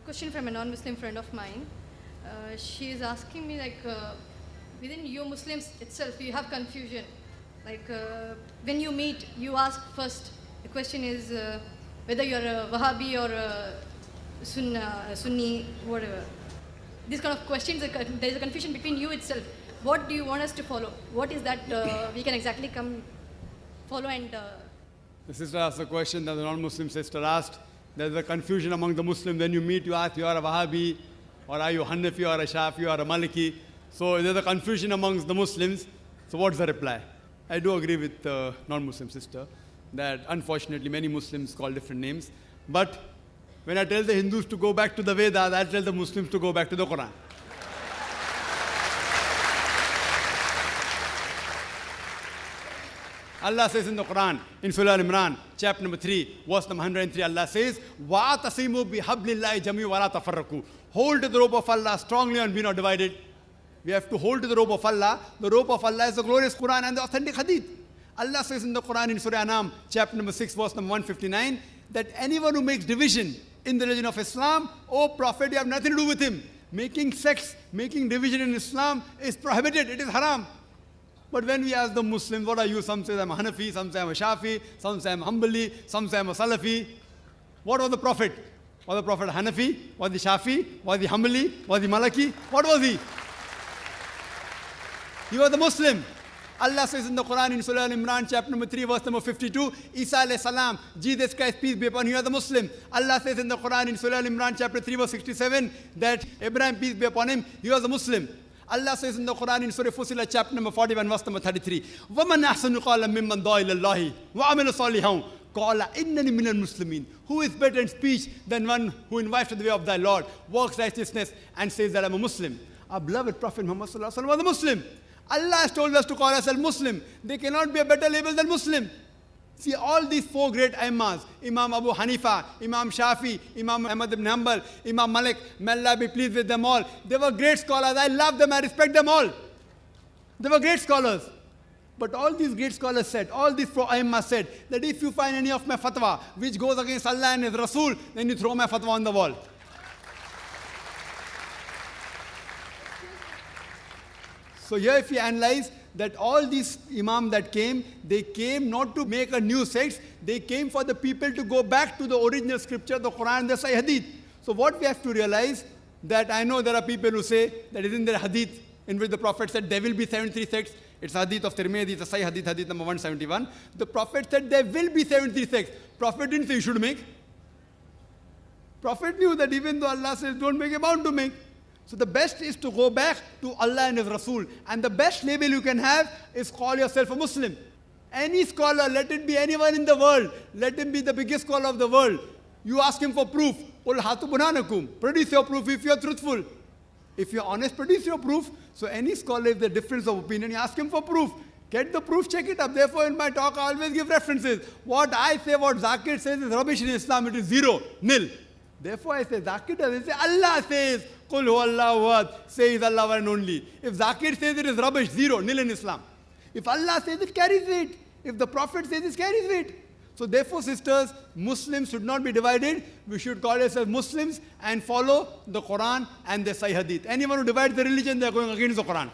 question from a non-Muslim friend of mine. She is asking me within you Muslims itself, you have confusion. When you meet, you ask first. The question is whether you're a Wahhabi or a Sunni, whatever. These kind of questions, there is a confusion between you itself. What do you want us to follow? What is that we can exactly come follow and... The sister asked a question that the non-Muslim sister asked. There's a confusion among the Muslims. When you meet, you ask, you are a Wahhabi, or are you Hanafi, or a Shafi, or a Maliki? So there's a confusion amongst the Muslims. So what's the reply? I do agree with the non-Muslim sister that unfortunately many Muslims call different names. But when I tell the Hindus to go back to the Vedas, I tell the Muslims to go back to the Quran. Allah says in the Quran, in Surah Al-Imran, chapter number 3, verse number 103, Allah says, وَاعْتَصِمُوا بِحَبْلِ اللَّهِ جَمِيعًا وَلَا تَفَرَّقُوا. Hold to the rope of Allah strongly and be not divided. We have to hold to the rope of Allah. The rope of Allah is the glorious Quran and the authentic Hadith. Allah says in the Quran, in Surah Anam, chapter number 6, verse number 159, that anyone who makes division in the religion of Islam, O Prophet, you have nothing to do with him. Making sects, making division in Islam is prohibited. It is haram. But when we ask the Muslims, what are you? Some say I'm a Hanafi, some say I'm a Shafi, some say I'm Hambli, some say I'm a Salafi. What was the Prophet? Was the Prophet Hanafi? Was he Shafi? Was he Hambli? Was he Maliki? What was he? He was the Muslim. Allah says in the Quran, in Surah Al-Imran, chapter number 3, verse number 52, Isa alayhi salam, Jesus Christ, peace be upon him, he was the Muslim. Allah says in the Quran, in Surah Al-Imran, chapter 3, verse 67, that Abraham, peace be upon him, he was a Muslim. Allah says in the Quran, in Surah Fussilat, chapter number 41, verse number 33, وَمَنْ أَحْسَنُ قَالًا مِمَّنْ دَعَا إِلَى اللَّهِ وَعَمِلَ صَالِحًا قَالَ إِنَّنِي مِنَ الْمُسْلِمِينَ. Who is better in speech than one who invites to the way of thy Lord, works righteousness, and says that I'm a Muslim? Our beloved Prophet Muhammad sallallahu alaihi wasallam was a Muslim. Allah has told us to call ourselves Muslim. There cannot be a better label than Muslim. See, all these four great Imams, Imam Abu Hanifa, Imam Shafi, Imam Ahmad ibn Hanbal, Imam Malik, may Allah be pleased with them all. They were great scholars. I love them. I respect them all. They were great scholars. But all these great scholars said, all these four Imams said, that if you find any of my fatwa which goes against Allah and His Rasul, then you throw my fatwa on the wall. So here if you analyze that all these imams that came, they came not to make a new sect, they came for the people to go back to the original scripture, the Quran and the Sahih Hadith. So what we have to realize, that I know there are people who say that isn't there a Hadith in which the Prophet said there will be 73 sects. It's Hadith of Tirmidhi, it's a Sahih Hadith, Hadith number 171. The Prophet said there will be 73 sects. Prophet didn't say you should make. Prophet knew that even though Allah says don't make, you're bound to make. So the best is to go back to Allah and His Rasul. And the best label you can have is call yourself a Muslim. Any scholar, let it be anyone in the world, let him be the biggest scholar of the world. You ask him for proof. Qul hatu burhanakum. Produce your proof if you are truthful. If you are honest, produce your proof. So any scholar, if there's a difference of opinion, you ask him for proof. Get the proof, check it up. Therefore, in my talk, I always give references. What I say, what Zakir says is rubbish in Islam. It is zero, nil. Therefore, I say Zakir doesn't say. Allah says, Qul huwallahu ahad, says Allah one and only. If Zakir says it is rubbish, zero, nil in Islam. If Allah says it, carries it. If the Prophet says it, carries it. So therefore, sisters, Muslims should not be divided. We should call ourselves Muslims and follow the Quran and the Sahih Hadith. Anyone who divides the religion, they are going against the Quran.